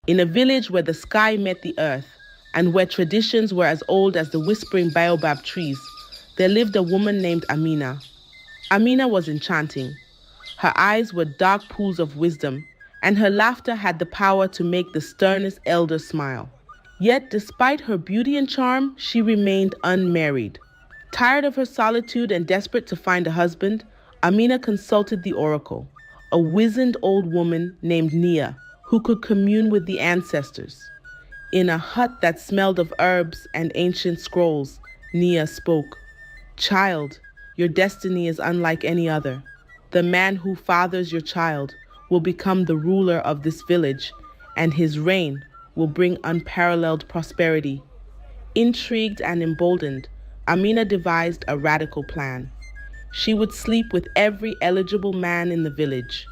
In a village where the sky met the earth and where traditions were as old as the whispering baobab trees, there lived a woman named Amina. Amina was enchanting. Her eyes were dark pools of wisdom, and her laughter had the power to make the sternest elder smile. Yet, despite her beauty and charm, she remained unmarried. Tired of her solitude and desperate to find a husband, Amina consulted the oracle, a wizened old woman named Nia, who could commune with the ancestors. In a hut that smelled of herbs and ancient scrolls, Nia spoke. Child, your destiny is unlike any other. The man who fathers your child will become the ruler of this village, and his reign will bring unparalleled prosperity. Intrigued and emboldened, Amina devised a radical plan. She would sleep with every eligible man in the village.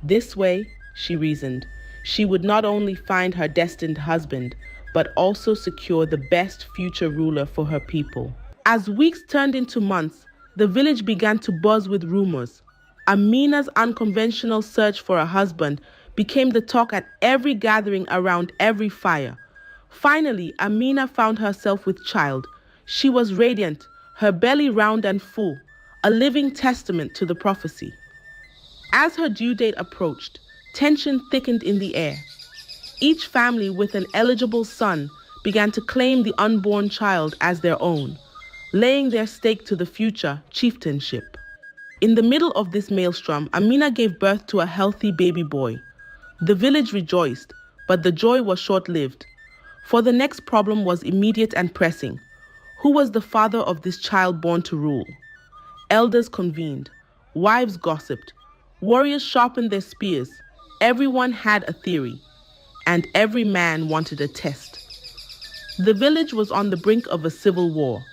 This way, she reasoned, she would not only find her destined husband, but also secure the best future ruler for her people. As weeks turned into months, the village began to buzz with rumors. Amina's unconventional search for a husband became the talk at every gathering around every fire. Finally, Amina found herself with child. She was radiant, her belly round and full, a living testament to the prophecy. As her due date approached, tension thickened in the air. Each family with an eligible son began to claim the unborn child as their own, laying their stake to the future chieftainship. In the middle of this maelstrom, Amina gave birth to a healthy baby boy. The village rejoiced, but the joy was short-lived, for the next problem was immediate and pressing. Who was the father of this child born to rule? Elders convened, wives gossiped, warriors sharpened their spears. Everyone had a theory, and every man wanted a test. The village was on the brink of a civil war,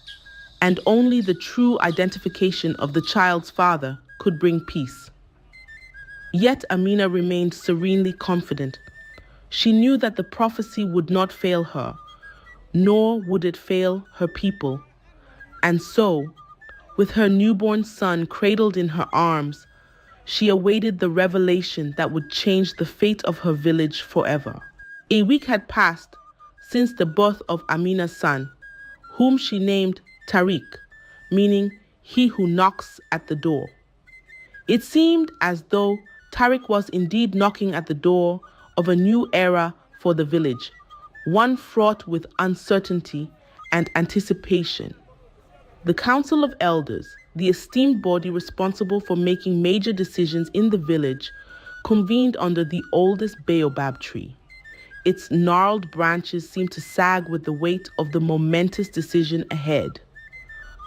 and only the true identification of the child's father could bring peace. Yet Amina remained serenely confident. She knew that the prophecy would not fail her, nor would it fail her people. And so, with her newborn son cradled in her arms, she awaited the revelation that would change the fate of her village forever. A week had passed since the birth of Amina's son, whom she named Tariq, meaning he who knocks at the door. It seemed as though Tariq was indeed knocking at the door of a new era for the village, one fraught with uncertainty and anticipation. The Council of Elders, the esteemed body responsible for making major decisions in the village, convened under the oldest baobab tree. Its gnarled branches seemed to sag with the weight of the momentous decision ahead.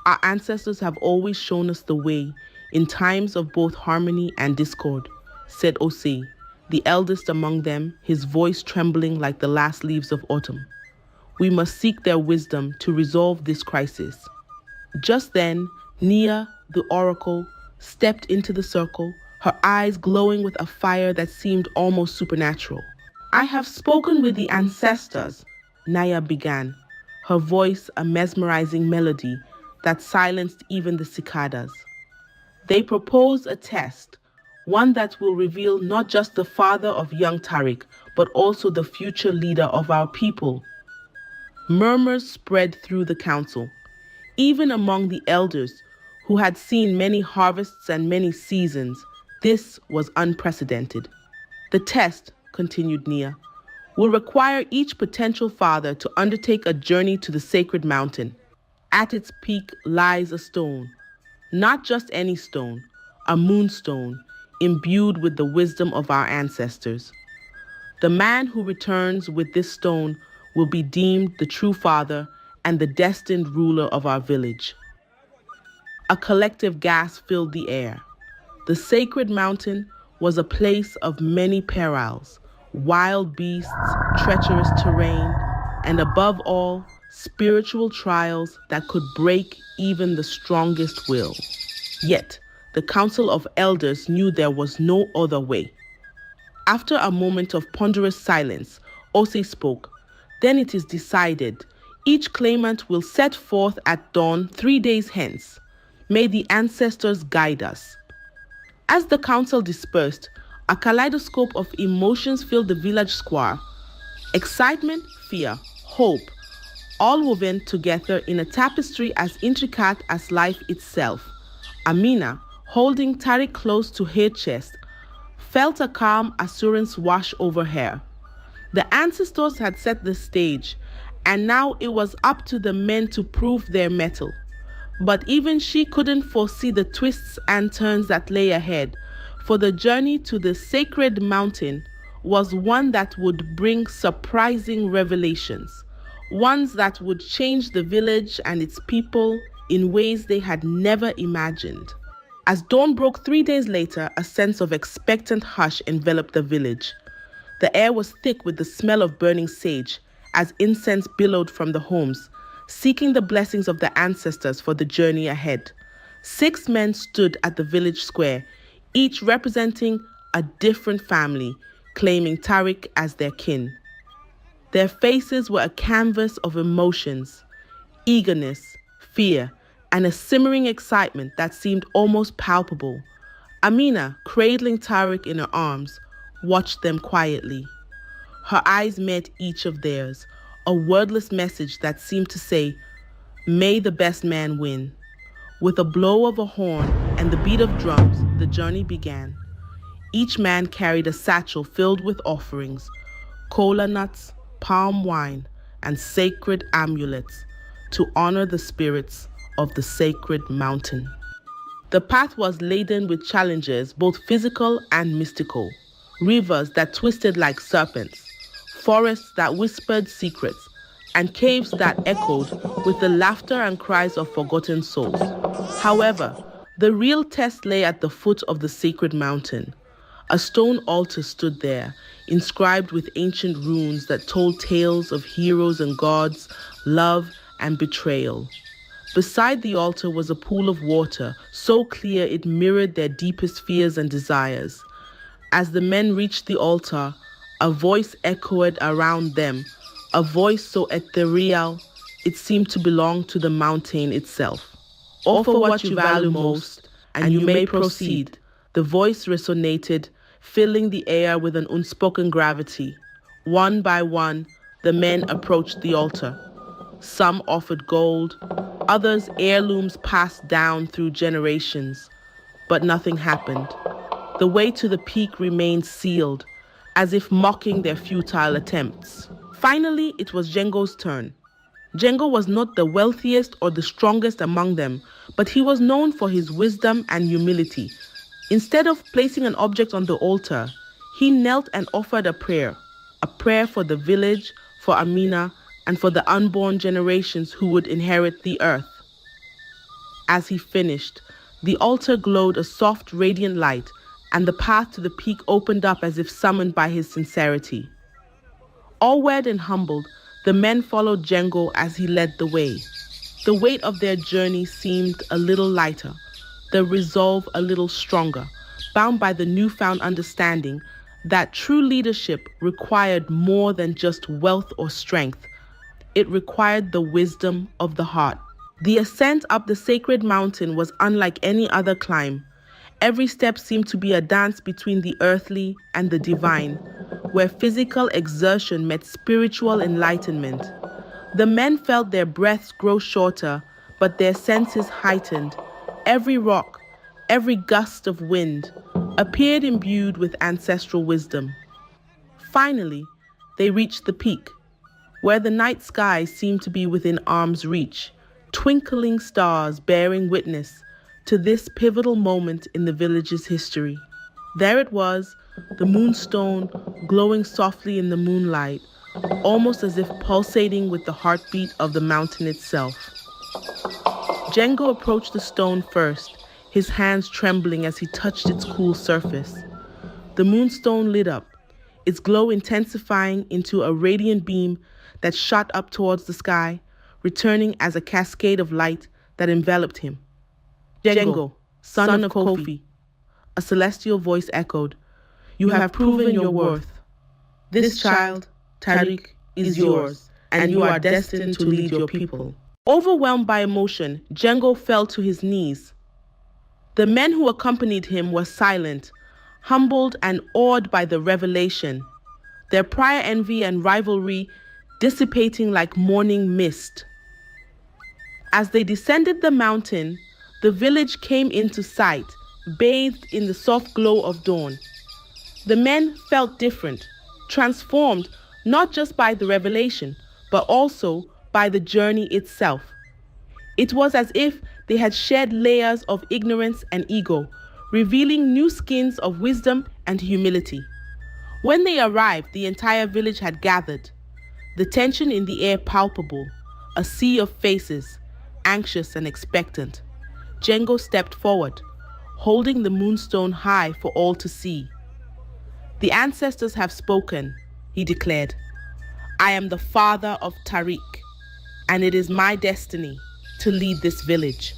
Our ancestors have always shown us the way in times of both harmony and discord, said Osei, the eldest among them, his voice trembling like the last leaves of autumn. We must seek their wisdom to resolve this crisis. Just then, Nia, the oracle, stepped into the circle, her eyes glowing with a fire that seemed almost supernatural. I have spoken with the ancestors, Nia began, her voice a mesmerizing melody that silenced even the cicadas. They propose a test, one that will reveal not just the father of young Tariq, but also the future leader of our people. Murmurs spread through the council, even among the elders who had seen many harvests and many seasons. This was unprecedented. The test, continued Nia, will require each potential father to undertake a journey to the sacred mountain. At its peak lies a stone, not just any stone, a moonstone imbued with the wisdom of our ancestors. The man who returns with this stone will be deemed the true father and the destined ruler of our village. A collective gasp filled the air. The sacred mountain was a place of many perils, wild beasts, treacherous terrain, and above all, spiritual trials that could break even the strongest will. Yet, the Council of Elders knew there was no other way. After a moment of ponderous silence, Osei spoke. Then it is decided. Each claimant will set forth at dawn 3 days hence. May the ancestors guide us. As the council dispersed, a kaleidoscope of emotions filled the village square. Excitement, fear, hope, all woven together in a tapestry as intricate as life itself. Amina, holding Tariq close to her chest, felt a calm assurance wash over her. The ancestors had set the stage, and now it was up to the men to prove their mettle. But even she couldn't foresee the twists and turns that lay ahead, for the journey to the sacred mountain was one that would bring surprising revelations, ones that would change the village and its people in ways they had never imagined. As dawn broke 3 days later, a sense of expectant hush enveloped the village. The air was thick with the smell of burning sage as incense billowed from the homes, seeking the blessings of the ancestors for the journey ahead. 6 men stood at the village square, each representing a different family, claiming Tariq as their kin. Their faces were a canvas of emotions, eagerness, fear, and a simmering excitement that seemed almost palpable. Amina, cradling Tariq in her arms, watched them quietly. Her eyes met each of theirs, a wordless message that seemed to say, "May the best man win." With a blow of a horn and the beat of drums, the journey began. Each man carried a satchel filled with offerings, kola nuts, palm wine, and sacred amulets to honor the spirits of the sacred mountain. The path was laden with challenges, both physical and mystical. Rivers that twisted like serpents, forests that whispered secrets, and caves that echoed with the laughter and cries of forgotten souls. However, the real test lay at the foot of the sacred mountain. A stone altar stood there, inscribed with ancient runes that told tales of heroes and gods, love and betrayal. Beside the altar was a pool of water, so clear it mirrored their deepest fears and desires. As the men reached the altar, a voice echoed around them, a voice so ethereal it seemed to belong to the mountain itself. Offer what you value most, and you may proceed. The voice resonated, filling the air with an unspoken gravity. One by one, the men approached the altar. Some offered gold, others heirlooms passed down through generations. But nothing happened. The way to the peak remained sealed, as if mocking their futile attempts. Finally, it was Django's turn. Django was not the wealthiest or the strongest among them, but he was known for his wisdom and humility. Instead of placing an object on the altar, he knelt and offered a prayer for the village, for Amina, and for the unborn generations who would inherit the earth. As he finished, the altar glowed a soft, radiant light, and the path to the peak opened up as if summoned by his sincerity. Awed and humbled, the men followed Django as he led the way. The weight of their journey seemed a little lighter, the resolve a little stronger, bound by the newfound understanding that true leadership required more than just wealth or strength. It required the wisdom of the heart. The ascent up the sacred mountain was unlike any other climb. Every step seemed to be a dance between the earthly and the divine, where physical exertion met spiritual enlightenment. The men felt their breaths grow shorter, but their senses heightened. Every rock, every gust of wind, appeared imbued with ancestral wisdom. Finally, they reached the peak, where the night sky seemed to be within arm's reach, twinkling stars bearing witness to this pivotal moment in the village's history. There it was, the moonstone glowing softly in the moonlight, almost as if pulsating with the heartbeat of the mountain itself. Django approached the stone first, his hands trembling as he touched its cool surface. The moonstone lit up, its glow intensifying into a radiant beam that shot up towards the sky, returning as a cascade of light that enveloped him. "Django, son of Kofi," a celestial voice echoed, "you have proven your worth. This child, Tariq, is yours, and you are destined to lead your people." Overwhelmed by emotion, Django fell to his knees. The men who accompanied him were silent, humbled and awed by the revelation. their prior envy and rivalry dissipating like morning mist. As they descended the mountain, the village came into sight, bathed in the soft glow of dawn. The men felt different, transformed not just by the revelation, but also by the journey itself. It was as if they had shed layers of ignorance and ego, revealing new skins of wisdom and humility. When they arrived, the entire village had gathered, the tension in the air palpable, a sea of faces, anxious and expectant. Django stepped forward, holding the moonstone high for all to see. "The ancestors have spoken," he declared. "I am the father of Tariq, and it is my destiny to lead this village."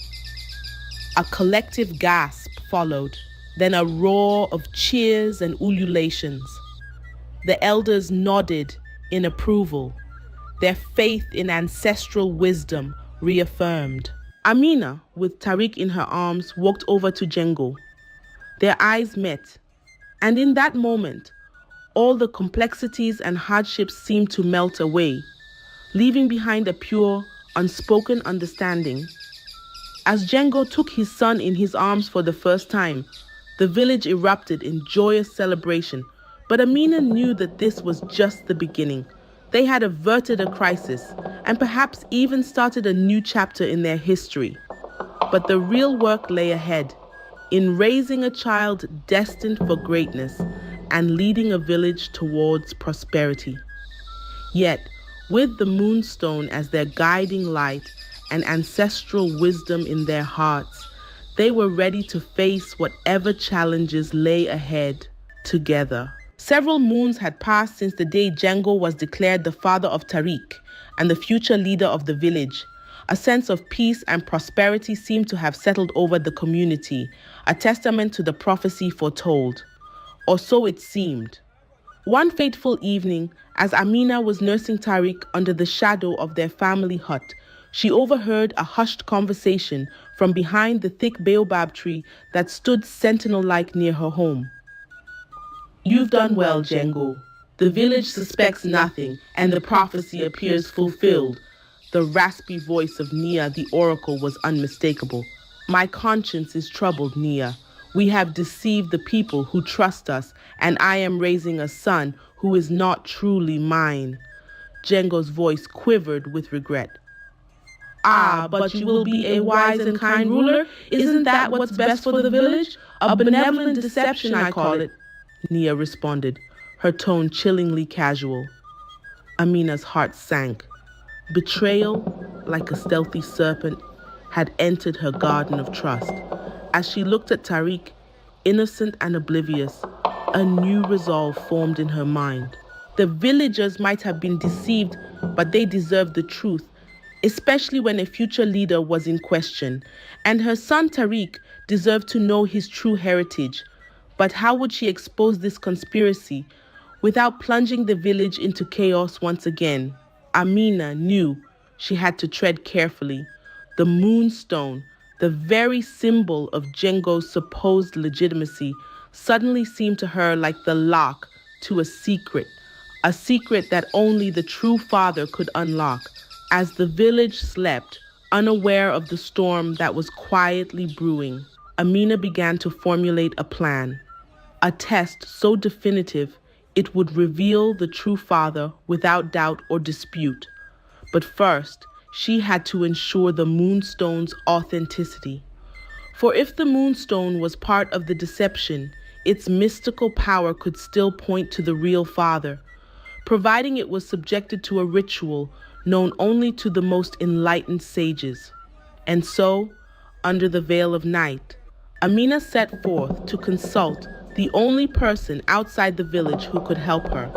A collective gasp followed, then a roar of cheers and ululations. The elders nodded in approval, their faith in ancestral wisdom reaffirmed. Amina, with Tariq in her arms, walked over to Django. Their eyes met, and in that moment, all the complexities and hardships seemed to melt away, leaving behind a pure, unspoken understanding. As Django took his son in his arms for the first time, the village erupted in joyous celebration. But Amina knew that this was just the beginning. They had averted a crisis and perhaps even started a new chapter in their history. But the real work lay ahead, in raising a child destined for greatness and leading a village towards prosperity. Yet, with the moonstone as their guiding light and ancestral wisdom in their hearts, they were ready to face whatever challenges lay ahead together. Several moons had passed since the day Django was declared the father of Tariq and the future leader of the village. A sense of peace and prosperity seemed to have settled over the community, a testament to the prophecy foretold. Or so it seemed. One fateful evening, as Amina was nursing Tariq under the shadow of their family hut, she overheard a hushed conversation from behind the thick baobab tree that stood sentinel-like near her home. "You've done well, Django. The village suspects nothing, and the prophecy appears fulfilled." The raspy voice of Nia, the oracle, was unmistakable. "My conscience is troubled, Nia. We have deceived the people who trust us, and I am raising a son who is not truly mine." Django's voice quivered with regret. "Ah, but you will be a wise and kind ruler? Isn't that what's best for the village? A benevolent deception, I call it," Nia responded, her tone chillingly casual. Amina's heart sank. Betrayal, like a stealthy serpent, had entered her garden of trust. As she looked at Tariq, innocent and oblivious, a new resolve formed in her mind. The villagers might have been deceived, but they deserved the truth, especially when a future leader was in question. And her son Tariq deserved to know his true heritage. But how would she expose this conspiracy without plunging the village into chaos once again? Amina knew she had to tread carefully. The moonstone, the very symbol of Django's supposed legitimacy, suddenly seemed to her like the lock to a secret that only the true father could unlock. As the village slept, unaware of the storm that was quietly brewing, Amina began to formulate a plan. A test so definitive it would reveal the true father without doubt or dispute. But first, she had to ensure the moonstone's authenticity. For if the moonstone was part of the deception, its mystical power could still point to the real father, providing it was subjected to a ritual known only to the most enlightened sages. And so, under the veil of night, Amina set forth to consult the only person outside the village who could help her,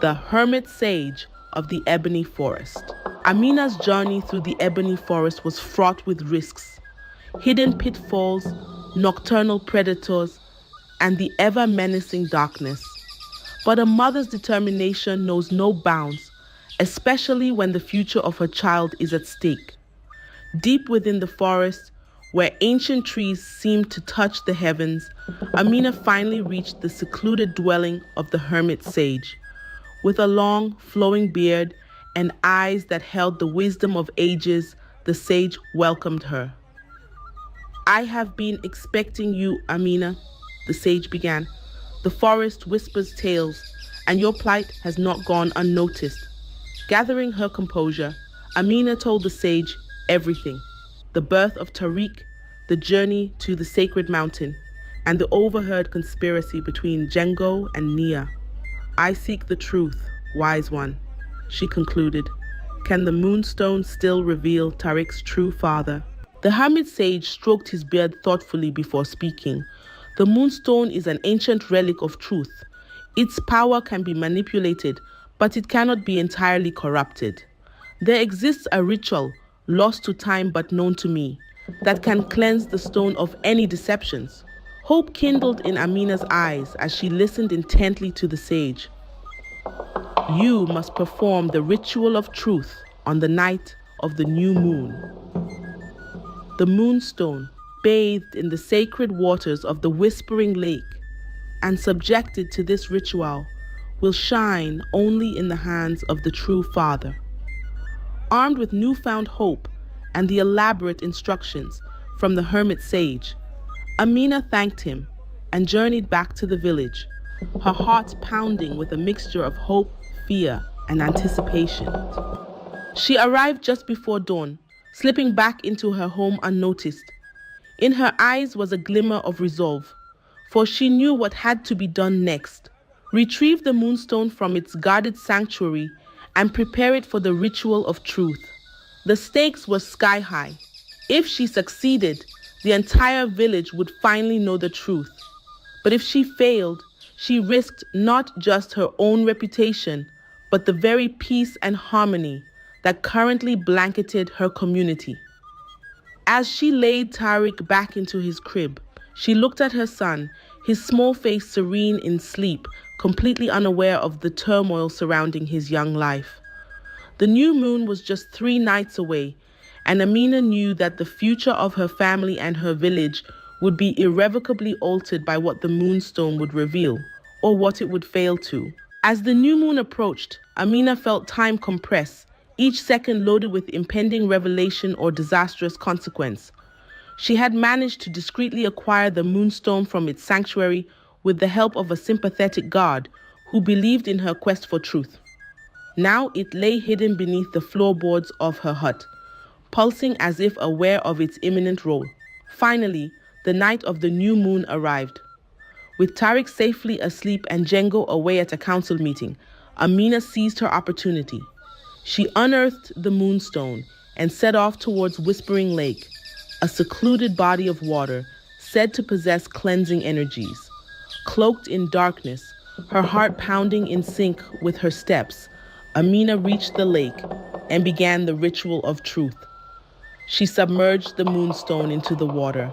the hermit sage of the Ebony Forest. Amina's journey through the Ebony Forest was fraught with risks, hidden pitfalls, nocturnal predators, and the ever-menacing darkness. But a mother's determination knows no bounds, especially when the future of her child is at stake. Deep within the forest, where ancient trees seemed to touch the heavens, Amina finally reached the secluded dwelling of the hermit sage. With a long, flowing beard and eyes that held the wisdom of ages, the sage welcomed her. "I have been expecting you, Amina," the sage began. "The forest whispers tales, and your plight has not gone unnoticed." Gathering her composure, Amina told the sage everything: the birth of Tariq, the journey to the sacred mountain, and the overheard conspiracy between Django and Nia. "I seek the truth, wise one," she concluded. "Can the moonstone still reveal Tariq's true father?" The hermit sage stroked his beard thoughtfully before speaking. "The moonstone is an ancient relic of truth. Its power can be manipulated, but it cannot be entirely corrupted. There exists a ritual, lost to time but known to me, that can cleanse the stone of any deceptions." Hope kindled in Amina's eyes as she listened intently to the sage. "You must perform the ritual of truth on the night of the new moon. The moonstone, bathed in the sacred waters of the Whispering Lake and subjected to this ritual, will shine only in the hands of the true Father." Armed with newfound hope and the elaborate instructions from the hermit sage, Amina thanked him and journeyed back to the village, her heart pounding with a mixture of hope, fear, and anticipation. She arrived just before dawn, slipping back into her home unnoticed. In her eyes was a glimmer of resolve, for she knew what had to be done next: retrieve the moonstone from its guarded sanctuary and prepare it for the ritual of truth. The stakes were sky high. If she succeeded, the entire village would finally know the truth. But if she failed, she risked not just her own reputation, but the very peace and harmony that currently blanketed her community. As she laid Tariq back into his crib, she looked at her son, his small face serene in sleep, completely unaware of the turmoil surrounding his young life. The new moon was just 3 nights away, and Amina knew that the future of her family and her village would be irrevocably altered by what the moonstone would reveal, or what it would fail to. As the new moon approached, Amina felt time compress, each second loaded with impending revelation or disastrous consequence. She had managed to discreetly acquire the moonstone from its sanctuary with the help of a sympathetic guard who believed in her quest for truth. Now it lay hidden beneath the floorboards of her hut, pulsing as if aware of its imminent role. Finally, the night of the new moon arrived. With Tariq safely asleep and Django away at a council meeting, Amina seized her opportunity. She unearthed the moonstone and set off towards Whispering Lake, a secluded body of water said to possess cleansing energies. Cloaked in darkness, her heart pounding in sync with her steps, Amina reached the lake and began the ritual of truth. She submerged the moonstone into the water,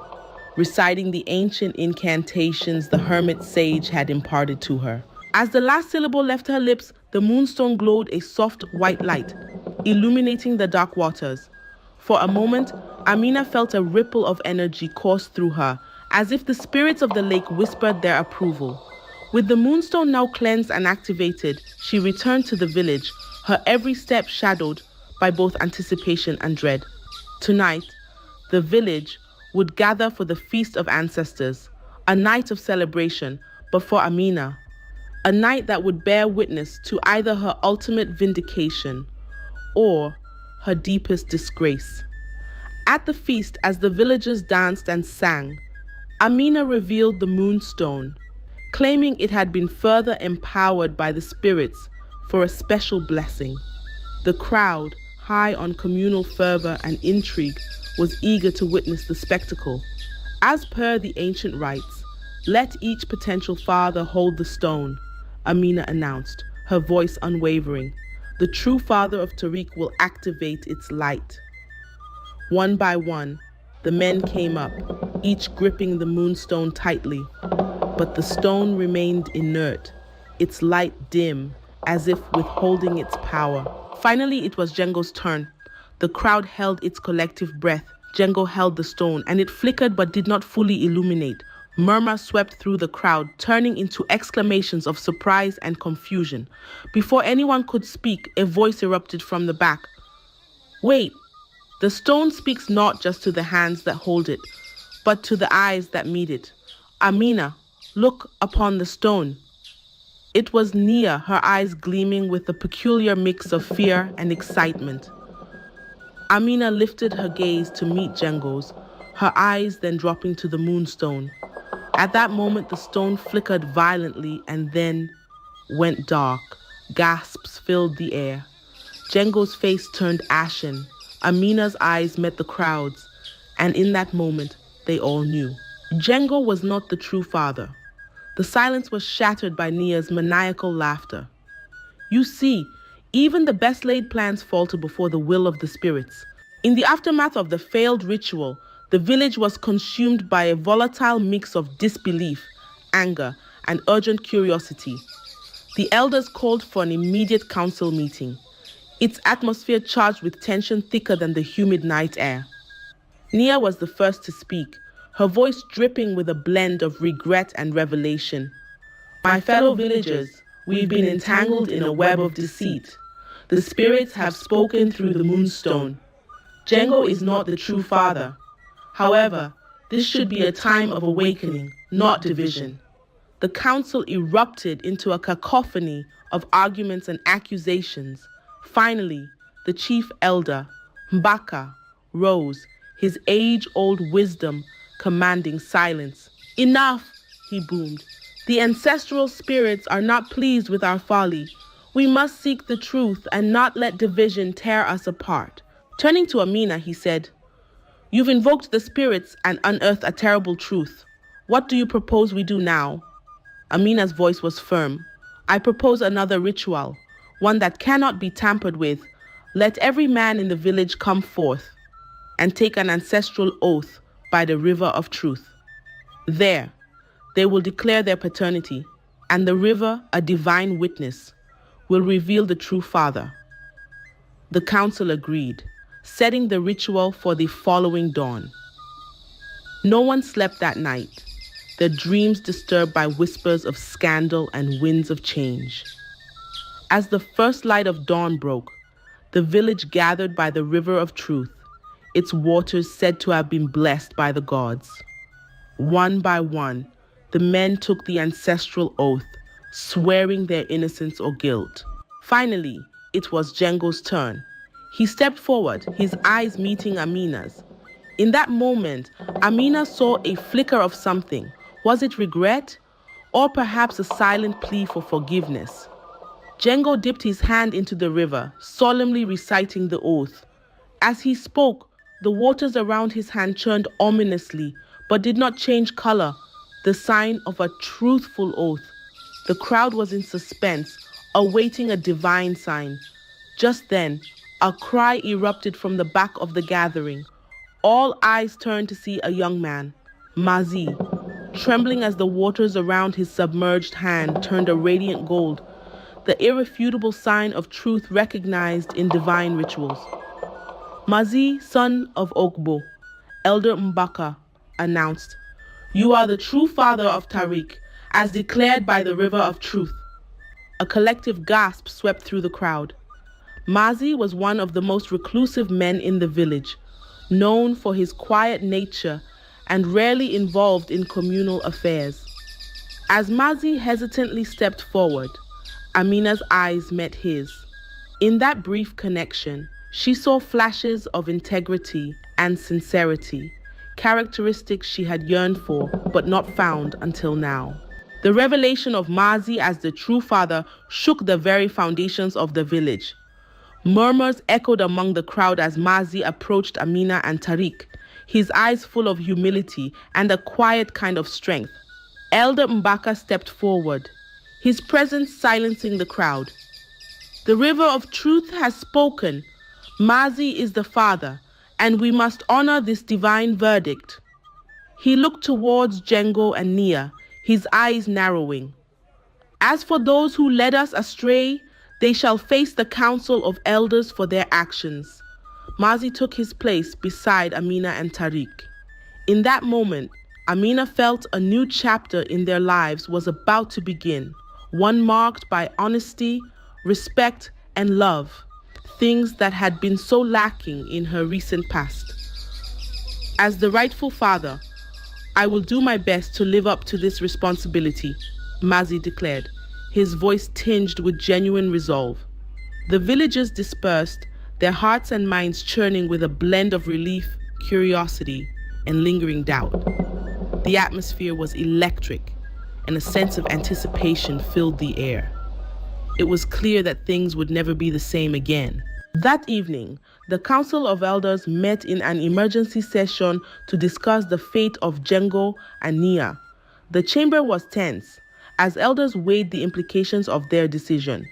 reciting the ancient incantations the hermit sage had imparted to her. As the last syllable left her lips, the moonstone glowed a soft white light, illuminating the dark waters. For a moment, Amina felt a ripple of energy course through her, as if the spirits of the lake whispered their approval. With the moonstone now cleansed and activated, she returned to the village, her every step shadowed by both anticipation and dread. Tonight, the village would gather for the Feast of Ancestors, a night of celebration, but for Amina, a night that would bear witness to either her ultimate vindication or her deepest disgrace. At the feast, as the villagers danced and sang, Amina revealed the moonstone, claiming it had been further empowered by the spirits for a special blessing. The crowd, high on communal fervor and intrigue, was eager to witness the spectacle. As per the ancient rites, let each potential father hold the stone, Amina announced, her voice unwavering. The true father of Tariq will activate its light. One by one, the men came up, each gripping the moonstone tightly, but the stone remained inert, its light dim, as if withholding its power. Finally, it was Django's turn. The crowd held its collective breath. Django held the stone, and it flickered but did not fully illuminate, Murmurs swept through the crowd, turning into exclamations of surprise and confusion. Before anyone could speak, a voice erupted from the back. Wait, the stone speaks not just to the hands that hold it, but to the eyes that meet it. Amina, look upon the stone. It was Nia, her eyes gleaming with a peculiar mix of fear and excitement. Amina lifted her gaze to meet Django's, her eyes then dropping to the moonstone. At that moment, the stone flickered violently and then went dark. Gasps filled the air. Django's face turned ashen. Amina's eyes met the crowd's, and in that moment, they all knew. Django was not the true father. The silence was shattered by Nia's maniacal laughter. You see, even the best laid plans falter before the will of the spirits. In the aftermath of the failed ritual, the village was consumed by a volatile mix of disbelief, anger, and urgent curiosity. The elders called for an immediate council meeting, its atmosphere charged with tension thicker than the humid night air. Nia was the first to speak, her voice dripping with a blend of regret and revelation. My fellow villagers, we've been entangled in a web of deceit. The spirits have spoken through the moonstone. Django is not the true father. However, this should be a time of awakening, not division. The council erupted into a cacophony of arguments and accusations. Finally, the chief elder, Mbaka, rose, his age-old wisdom commanding silence. Enough, he boomed. The ancestral spirits are not pleased with our folly. We must seek the truth and not let division tear us apart. Turning to Amina, he said, You've invoked the spirits and unearthed a terrible truth. What do you propose we do now? Amina's voice was firm. I propose another ritual, one that cannot be tampered with. Let every man in the village come forth and take an ancestral oath by the river of truth. There, they will declare their paternity, and the river, a divine witness, will reveal the true father. The council agreed, setting the ritual for the following dawn. No one slept that night, their dreams disturbed by whispers of scandal and winds of change. As the first light of dawn broke, the village gathered by the river of truth, its waters said to have been blessed by the gods. One by one, the men took the ancestral oath, swearing their innocence or guilt. Finally, it was Django's turn. He stepped forward, his eyes meeting Amina's. In that moment, Amina saw a flicker of something. Was it regret? Or perhaps a silent plea for forgiveness? Django dipped his hand into the river, solemnly reciting the oath. As he spoke, the waters around his hand churned ominously, but did not change color, the sign of a truthful oath. The crowd was in suspense, awaiting a divine sign. Just then, a cry erupted from the back of the gathering. All eyes turned to see a young man, Mazi, trembling as the waters around his submerged hand turned a radiant gold, the irrefutable sign of truth recognized in divine rituals. Mazi, son of Ogbo, Elder Mbaka, announced, You are the true father of Tariq, as declared by the river of truth. A collective gasp swept through the crowd. Mazi was one of the most reclusive men in the village, known for his quiet nature and rarely involved in communal affairs. As Mazi hesitantly stepped forward, Amina's eyes met his. In that brief connection, she saw flashes of integrity and sincerity, characteristics she had yearned for but not found until now. The revelation of Mazi as the true father shook the very foundations of the village. Murmurs echoed among the crowd as Mazi approached Amina and Tariq, his eyes full of humility and a quiet kind of strength. Elder Mbaka stepped forward, his presence silencing the crowd. The river of truth has spoken. Mazi is the father, and we must honor this divine verdict. He looked towards Django and Nia, his eyes narrowing. As for those who led us astray, they shall face the council of elders for their actions. Mazi took his place beside Amina and Tariq. In that moment, Amina felt a new chapter in their lives was about to begin, one marked by honesty, respect, and love, things that had been so lacking in her recent past. As the rightful father, I will do my best to live up to this responsibility, Mazi declared, his voice tinged with genuine resolve. The villagers dispersed, their hearts and minds churning with a blend of relief, curiosity, and lingering doubt. The atmosphere was electric, and a sense of anticipation filled the air. It was clear that things would never be the same again. That evening, the Council of Elders met in an emergency session to discuss the fate of Djengo and Nia. The chamber was tense, as elders weighed the implications of their decision.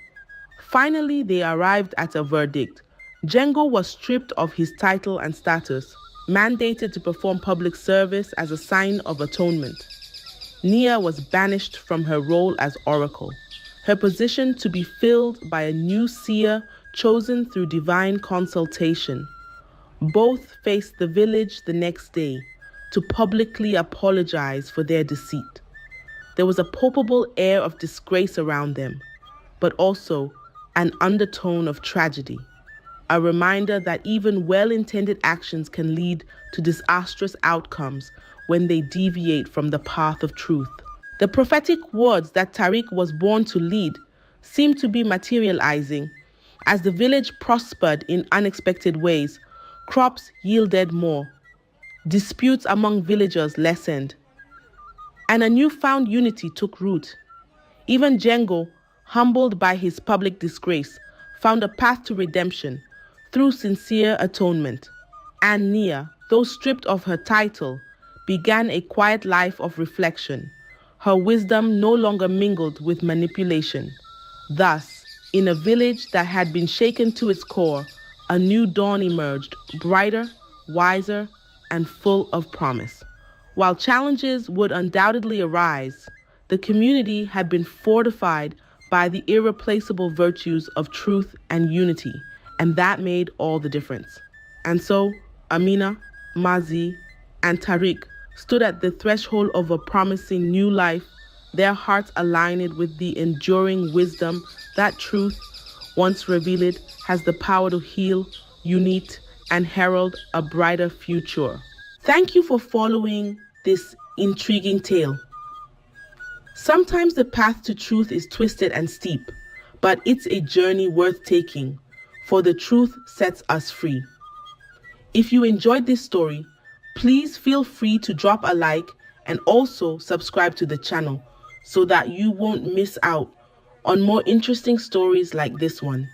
Finally, they arrived at a verdict. Djengo was stripped of his title and status, mandated to perform public service as a sign of atonement. Nia was banished from her role as oracle, her position to be filled by a new seer chosen through divine consultation. Both faced the village the next day to publicly apologize for their deceit. There was a palpable air of disgrace around them, but also an undertone of tragedy, a reminder that even well-intended actions can lead to disastrous outcomes when they deviate from the path of truth. The prophetic words that Tariq was born to lead seemed to be materializing. As the village prospered in unexpected ways, crops yielded more, disputes among villagers lessened, and a newfound unity took root. Even Djengo, humbled by his public disgrace, found a path to redemption through sincere atonement. And Nia, though stripped of her title, began a quiet life of reflection, her wisdom no longer mingled with manipulation. Thus, in a village that had been shaken to its core, a new dawn emerged, brighter, wiser, and full of promise. While challenges would undoubtedly arise, the community had been fortified by the irreplaceable virtues of truth and unity, and that made all the difference. And so, Amina, Mazi, and Tariq stood at the threshold of a promising new life, their hearts aligned with the enduring wisdom that truth, once revealed, has the power to heal, unite, and herald a brighter future. Thank you for following this intriguing tale. Sometimes the path to truth is twisted and steep, but it's a journey worth taking, for the truth sets us free. If you enjoyed this story, please feel free to drop a like and also subscribe to the channel so that you won't miss out on more interesting stories like this one.